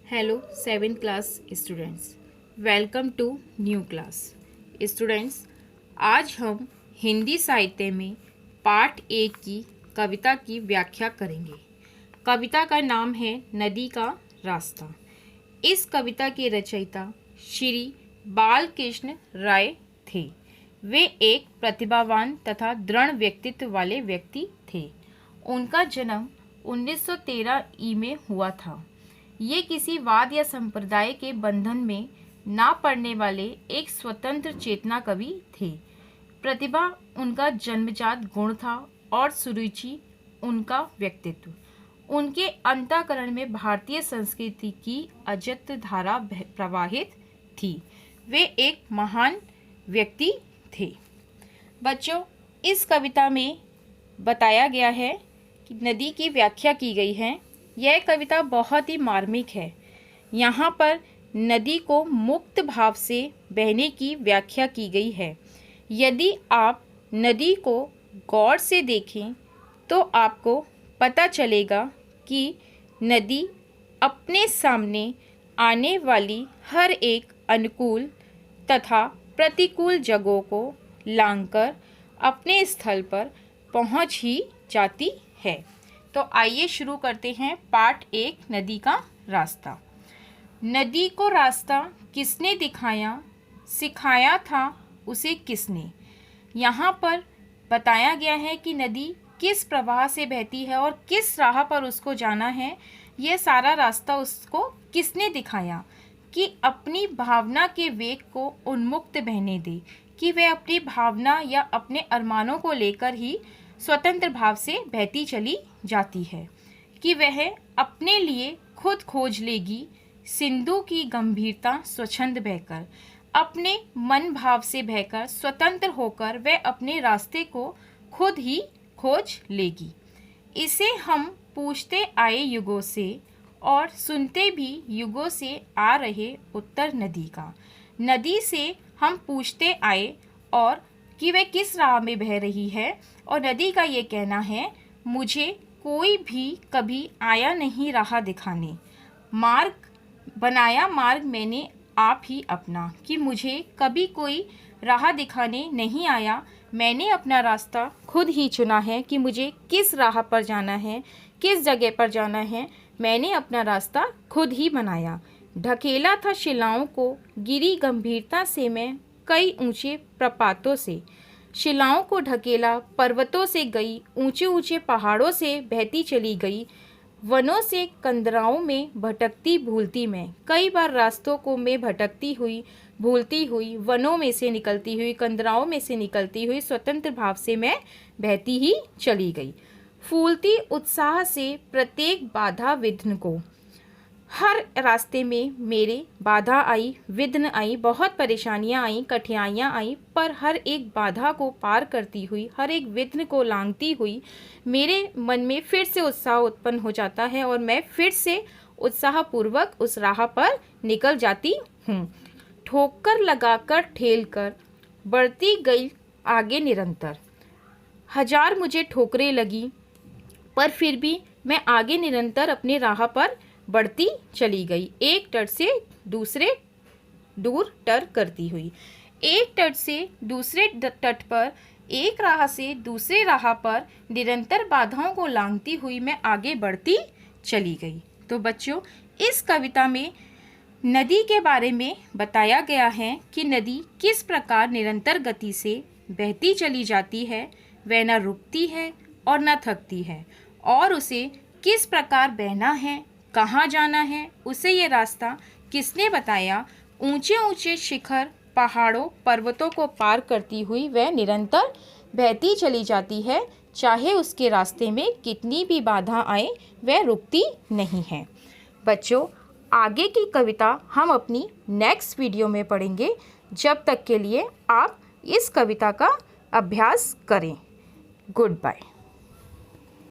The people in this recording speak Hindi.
Hello 7th class students, welcome to new class. Students, आज हम हिंदी साहित्य में पाठ 1 की कविता की व्याख्या करेंगे। कविता का नाम है नदी का रास्ता। इस कविता के रचयिता श्री बालकृष्ण राय थे। वे एक प्रतिभावान तथा दृढ़ व्यक्तित्व वाले व्यक्ति थे। उनका जन्म 1913 ई में हुआ था। ये किसी वाद या संप्रदाय के बंधन में ना पड़ने वाले एक स्वतंत्र चेतना कवि थे। प्रतिभा उनका जन्मजात गुण था और सुरुचि उनका व्यक्तित्व। उनके अंतःकरण में भारतीय संस्कृति की अजत धारा प्रवाहित थी। वे एक महान व्यक्ति थे। बच्चों, इस कविता में बताया गया है कि नदी की व्याख्या की गई है। यह कविता बहुत ही मार्मिक है। यहाँ पर नदी को मुक्त भाव से बहने की व्याख्या की गई है। यदि आप नदी को गौर से देखें तो आपको पता चलेगा कि नदी अपने सामने आने वाली हर एक अनुकूल तथा प्रतिकूल जगहों को लांघकर अपने स्थल पर पहुँच ही जाती है। तो आइए शुरू करते हैं पाठ 1 नदी का रास्ता। नदी को रास्ता किसने दिखाया, सिखाया था उसे किसने। यहाँ पर बताया गया है कि नदी किस प्रवाह से बहती है और किस राह पर उसको जाना है। यह सारा रास्ता उसको किसने दिखाया कि अपनी भावना के वेग को उन्मुक्त बहने दे, कि वह अपनी भावना या अपने अरमानों को लेकर ही स्वतंत्र भाव से बहती चली जाती है, कि वह अपने लिए खुद खोज लेगी सिंधु की गंभीरता स्वच्छंद बहकर। अपने मन भाव से बहकर स्वतंत्र होकर वह अपने रास्ते को खुद ही खोज लेगी। इसे हम पूछते आए युगों से और सुनते भी युगों से आ रहे उत्तर नदी का। नदी से हम पूछते आए और कि वह किस राह में बह रही है, और नदी का ये कहना है, मुझे कोई भी कभी आया नहीं राह दिखाने, मार्ग बनाया मार्ग मैंने आप ही अपना, कि मुझे कभी कोई राह दिखाने नहीं आया, मैंने अपना रास्ता खुद ही चुना है कि मुझे किस राह पर जाना है, किस जगह पर जाना है, मैंने अपना रास्ता खुद ही बनाया। ढकेला था शिलाओं को गिरी गंभीरता से मैं कई ऊंचे प्रपातों से, शिलाओं को ढकेला पर्वतों से गई, ऊंचे ऊंचे पहाड़ों से बहती चली गई, वनों से कंदराओं में भटकती भूलती मैं, कई बार रास्तों को मैं भटकती हुई भूलती हुई, वनों में से निकलती हुई, कंदराओं में से निकलती हुई स्वतंत्र भाव से मैं बहती ही चली गई। फूलती उत्साह से प्रत्येक बाधा विघ्न को, हर रास्ते में मेरे बाधा आई, विघ्न आई, बहुत परेशानियां आई, कठिनाइयां आई, पर हर एक बाधा को पार करती हुई, हर एक विघ्न को लांघती हुई मेरे मन में फिर से उत्साह उत्पन्न हो जाता है और मैं फिर से उत्साहपूर्वक उस राह पर निकल जाती हूँ। ठोकर लगाकर ठेल कर बढ़ती गई आगे निरंतर, हजार मुझे ठोकरें लगी पर फिर भी मैं आगे निरंतर अपने राह पर बढ़ती चली गई। एक तट से दूसरे दूर टर करती हुई, एक तट से दूसरे तट पर, एक राह से दूसरे राह पर निरंतर बाधाओं को लांघती हुई मैं आगे बढ़ती चली गई। तो बच्चों, इस कविता में नदी के बारे में बताया गया है कि नदी किस प्रकार निरंतर गति से बहती चली जाती है, वह न रुकती है और न थकती है, और उसे किस प्रकार बहना है, कहाँ जाना है, उसे ये रास्ता किसने बताया। ऊंचे ऊंचे शिखर, पहाड़ों, पर्वतों को पार करती हुई वह निरंतर बहती चली जाती है, चाहे उसके रास्ते में कितनी भी बाधा आए वह रुकती नहीं है। बच्चों, आगे की कविता हम अपनी नेक्स्ट वीडियो में पढ़ेंगे। जब तक के लिए आप इस कविता का अभ्यास करें। Good bye.